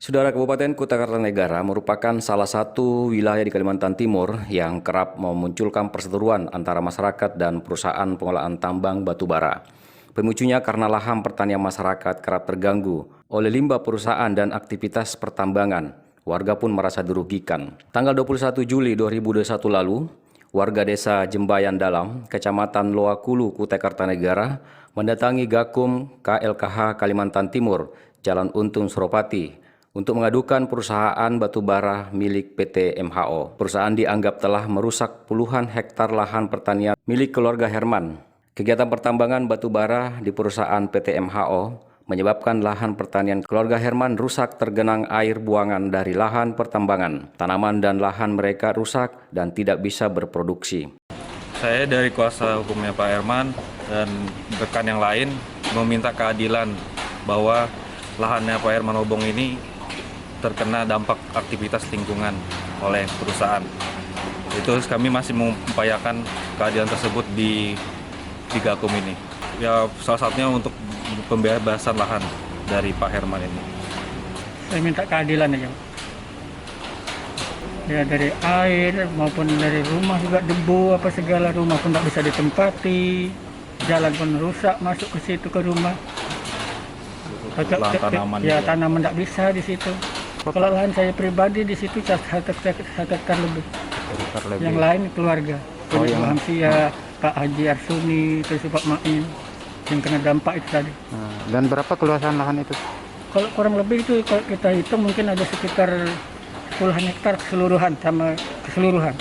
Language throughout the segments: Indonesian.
Saudara, Kabupaten Kutai Kartanegara merupakan salah satu wilayah di Kalimantan Timur yang kerap memunculkan perseteruan antara masyarakat dan perusahaan pengolahan tambang batu bara. Pemicunya karena lahan pertanian masyarakat kerap terganggu oleh limbah perusahaan dan aktivitas pertambangan. Warga pun merasa dirugikan. Tanggal 21 Juli 2021 lalu, warga desa Jembayan Dalam, Kecamatan Loakulu, Kutai Kartanegara, mendatangi Gakum KLKH Kalimantan Timur, Jalan Untung Suropati, untuk mengadukan perusahaan batubara milik PT MHO. Perusahaan dianggap telah merusak puluhan hektar lahan pertanian milik keluarga Herman. Kegiatan pertambangan batubara di perusahaan PT MHO menyebabkan lahan pertanian keluarga Herman rusak tergenang air buangan dari lahan pertambangan. Tanaman dan lahan mereka rusak dan tidak bisa berproduksi. Saya dari kuasa hukumnya Pak Herman dan rekan yang lain meminta keadilan bahwa lahannya Pak Herman Obong ini terkena dampak aktivitas lingkungan oleh perusahaan. Itu kami masih mengupayakan keadilan tersebut di Gakum ini. Ya, salah satunya untuk pembebasan lahan dari Pak Herman ini. Saya minta keadilan aja. Ya, dari air maupun dari rumah juga debu apa segala, rumah pun tidak bisa ditempati, jalan pun rusak masuk ke situ ke rumah. Tanaman ya tanaman tidak bisa di situ. Kalau lahan saya pribadi di situ 1 hektar lebih. Yang lain keluarga. Punya Pak Hamsia, Pak Haji Arsuni, terus Pak Main yang kena dampak itu tadi. Dan berapa keluasan lahan itu? Kalau kurang lebih itu kalau kita hitung mungkin ada sekitar puluhan hektar keseluruhan.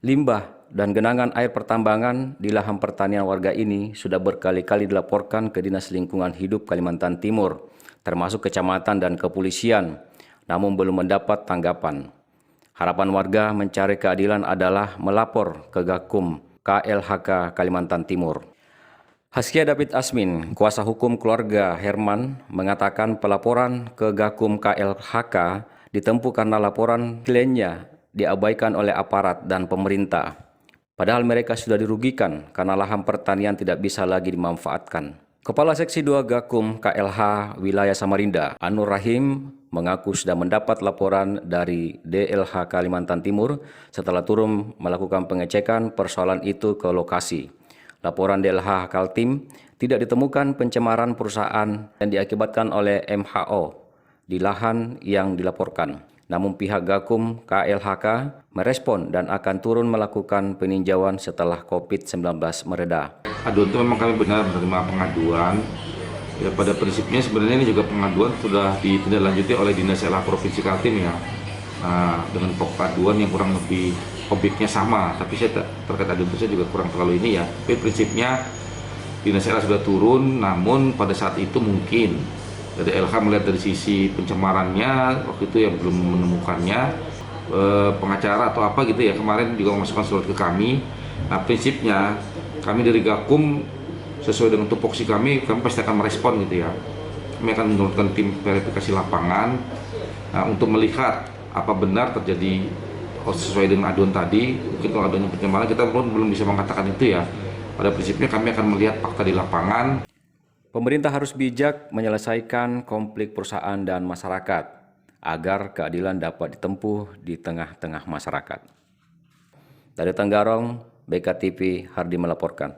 Limbah dan genangan air pertambangan di lahan pertanian warga ini sudah berkali-kali dilaporkan ke Dinas Lingkungan Hidup Kalimantan Timur, termasuk kecamatan dan kepolisian, namun belum mendapat tanggapan. Harapan warga mencari keadilan adalah melapor ke Gakum KLHK Kalimantan Timur. Haskia David Asmin, kuasa hukum keluarga Herman, mengatakan pelaporan ke Gakum KLHK ditempuh karena laporan kliennya diabaikan oleh aparat dan pemerintah. Padahal mereka sudah dirugikan karena lahan pertanian tidak bisa lagi dimanfaatkan. Kepala Seksi 2 Gakum KLH Wilayah Samarinda, Anur Rahim, mengaku sudah mendapat laporan dari DLH Kalimantan Timur setelah turun melakukan pengecekan persoalan itu ke lokasi. Laporan DLH Kaltim tidak ditemukan pencemaran perusahaan yang diakibatkan oleh MHO di lahan yang dilaporkan. Namun pihak Gakum KLHK merespon dan akan turun melakukan peninjauan setelah COVID-19 mereda. Aduan itu memang kami benar menerima pengaduan. Ya, pada prinsipnya sebenarnya ini juga pengaduan sudah ditindaklanjuti oleh Dinas LH Provinsi Kaltim ya. Nah, dengan pokok aduan yang kurang lebih objeknya sama, tapi saya terkait aduan itu saya juga kurang terlalu ini ya. Tapi prinsipnya Dinas LH sudah turun, namun pada saat itu mungkin dari LH melihat dari sisi pencemarannya waktu itu yang belum menemukannya, pengacara atau apa gitu ya, kemarin juga memasukkan surat ke kami. Nah, prinsipnya kami dari Gakum sesuai dengan tupoksi kami pasti akan merespon gitu ya. Kami akan menurunkan tim verifikasi lapangan untuk melihat apa benar terjadi sesuai dengan aduan tadi. Mungkin kalau aduan pencemaran kita belum bisa mengatakan itu ya. Pada prinsipnya kami akan melihat fakta di lapangan. Pemerintah harus bijak menyelesaikan konflik perusahaan dan masyarakat agar keadilan dapat ditempuh di tengah-tengah masyarakat. Dari Tenggarong, BKTV Hardi melaporkan.